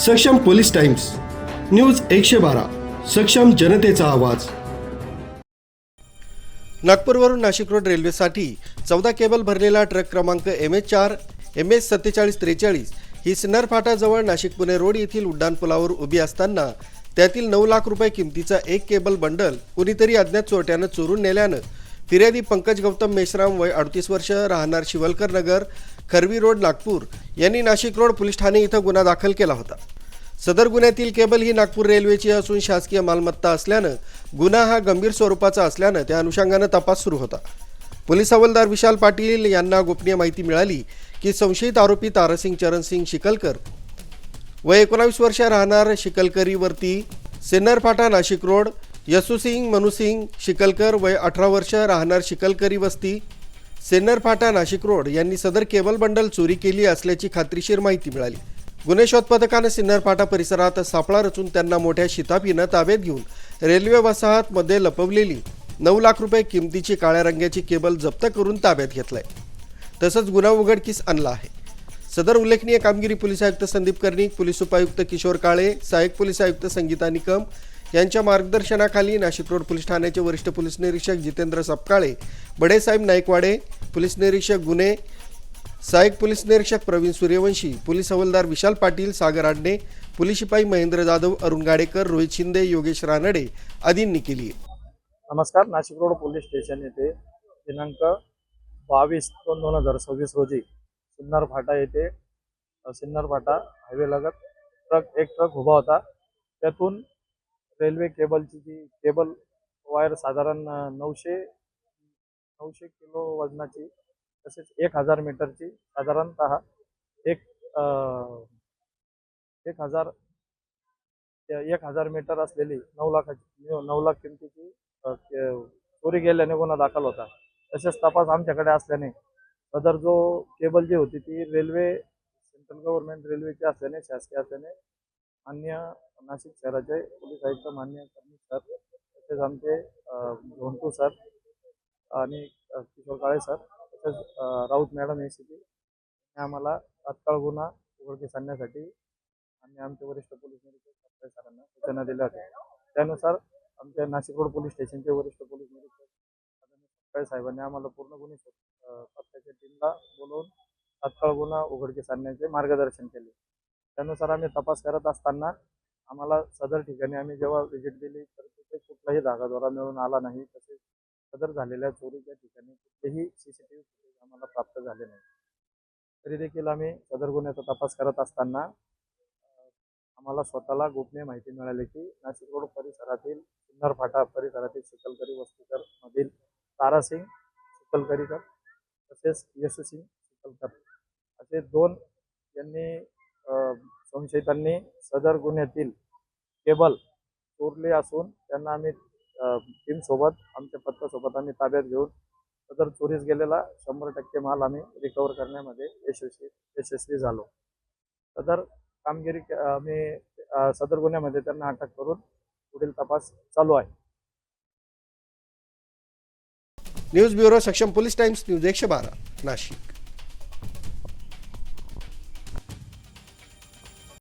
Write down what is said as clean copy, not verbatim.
सक्षम police times news 112 सक्षम जनतेचा आवाज। नागपूरवरून नाशिक रोड रेल्वेसाठी 14 केबल भरलेला ट्रक क्रमांक MH4 MS 4743 ही सिन्नर फाटाजवळ नाशिक पुणे रोड येथील उड्डाणपुलावर उभी असताना त्यातील 9 लाख रुपये किमतीचा एक केबल बंडल कुणीतरी अज्ञात चोरट्यानं चोरून नेल्यानं फिर्यादी पंकज गौतम मेश्राम वय 38 वर्ष राहणार शिवलकर नगर खरवी रोड नागपूर यांनी नाशिक रोड पोलीस ठाणे इथं गुन्हा दाखल केला होता। सदर गुन्ह्यातील केबल ही नागपूर रेल्वेची असून शासकीय मालमत्ता असल्यानं गुन्हा हा गंभीर स्वरूपाचा असल्यानं त्या अनुषंगानं तपास सुरू होता। पोलीस हवालदार विशाल पाटील यांना गोपनीय माहिती मिळाली की संशयित आरोपी तारासिंग चरणसिंग शिकलकर वय 19 वर्ष राहणार शिकलकरीवरती सिन्नर फाटा नाशिक रोड यसुसिंग मनुसिंग शिकलकर वय 18 वर्ष राहणार शिकलकरी वस्ती सिन्नर फाटा नाशिक रोड यांनी सदर केबल बंडल चोरी केली असल्याची खात्रीशीर माहिती मिळाली। गुन्हे शोध पथकाने सिन्नर फाटा परिसरात सापळा रचून त्यांना मोठ्या शिताफीनं ताब्यात घेऊन रेल्वे वसाहतमध्ये लपवलेली 9 लाख रुपये किमतीची काळ्या रंगाची केबल जप्त करून ताब्यात घेतलाय। तसंच गुन्हा उघडकीस आणला आहे। सदर उल्लेखनीय कामगिरी पोलीस आयुक्त संदीप कर्णिक, पोलीस उपायुक्त किशोर काळे, सहाय्यक पोलीस आयुक्त संगीता निकम यांच्या मार्गदर्शनाखाली नाशिक रोड पोलीस ठाण्याचे वरिष्ठ पोलीस निरीक्षक जितेंद्र सपकाळे, बडेसाहेब नाईकवाडे, पोलीस निरीक्षक गुन्हे, सहाय्यक पोलीस निरीक्षक प्रवीण सूर्यवंशी, पोलीस हवालदार विशाल पाटील, सागर आडणे, पोलीस शिपाई महेंद्र जाधव, अरुण गाडेकर, रोहित शिंदे, योगेश रानडे आदींनी केली। नमस्कार। नाशिक रोड पोलीस स्टेशन येथे दिनांक 22/2/2026 रोजी सिन्नर फाटा येथे सिन्नर फाटा हायवे लगत एक ट्रक उभा होता। त्यातून रेल्वे केबलची जी केबल वायर साधारण 900 किलो वजनाची तसेच 1000 मीटरची साधारणतः 1000 मीटर असलेली 9 लाख किमतीची चोरी गेल्याने गुन्हा दाखल होता। तसेच तपास आमच्याकडे असल्याने सदर जो केबल जी होती ती रेल्वे सेंट्रल गव्हर्नमेंट रेल्वेची असल्याने शासकीय असल्याने मान्य नाशिक शहराचे पोलीस आयुक्त मान्य कर्णिक सर तसेच आमचे झोंटू सर आणि किशोर काळे सर तसेच राऊत मॅडम ACP आम्हाला तात्काळ गुन्हा उघडकीस आणण्यासाठी आणि आमचे वरिष्ठ पोलीस निरीक्षक सरांना सूचना दिल्या होत्या। त्यानुसार आमच्या नाशिक रोड पोलीस स्टेशनचे वरिष्ठ पोलीस निरीक्षक साहेबांनी आम्हाला पूर्ण गुन्हे पथकाच्या टीमला बोलवून तात्काळ गुन्हा उघडकीस आणण्याचे मार्गदर्शन केले। त्यानुसार आम्ही तपास करत असताना आम्हाला सदर ठिकाणी आम्ही जेव्हा व्हिजिट दिली तर तिथे कुठलाही धागादोरा मिळून आला नाही। तसेच सदर झालेल्या चोरीच्या ठिकाणी कुठलेही CCTV फुटेज आम्हाला प्राप्त झाले नाही। तरी देखील आम्ही सदर गुन्ह्याचा तपास करत असताना आम्हाला स्वतःला गोपनीय माहिती मिळाली की नाशिक रोड परिसरातील सिन्नर फाटा परिसरातील शिकलकरी वस्तीकर मधील तारासिंग शिकलकरीकर तसेच यसुसिंग शिकलकर असे 2 यांनी संशयितांनी सदर गुन्ह्यातील केबल चोरली असून त्यांना आम्ही टीमसोबत आमच्या पथकासोबत आम्ही ताब्यात घेऊन सदर चोरीस गेलेला 100% माल आम्ही रिकवर करण्यामध्ये यशस्वी झालो। सदर कामगिरी आम्ही सदर गुन्ह्यामध्ये त्यांना अटक करून पुढील तपास चालू आहे। न्यूज ब्युरो सक्षम पोलीस टाइम्स न्यूज 112 नाशिक।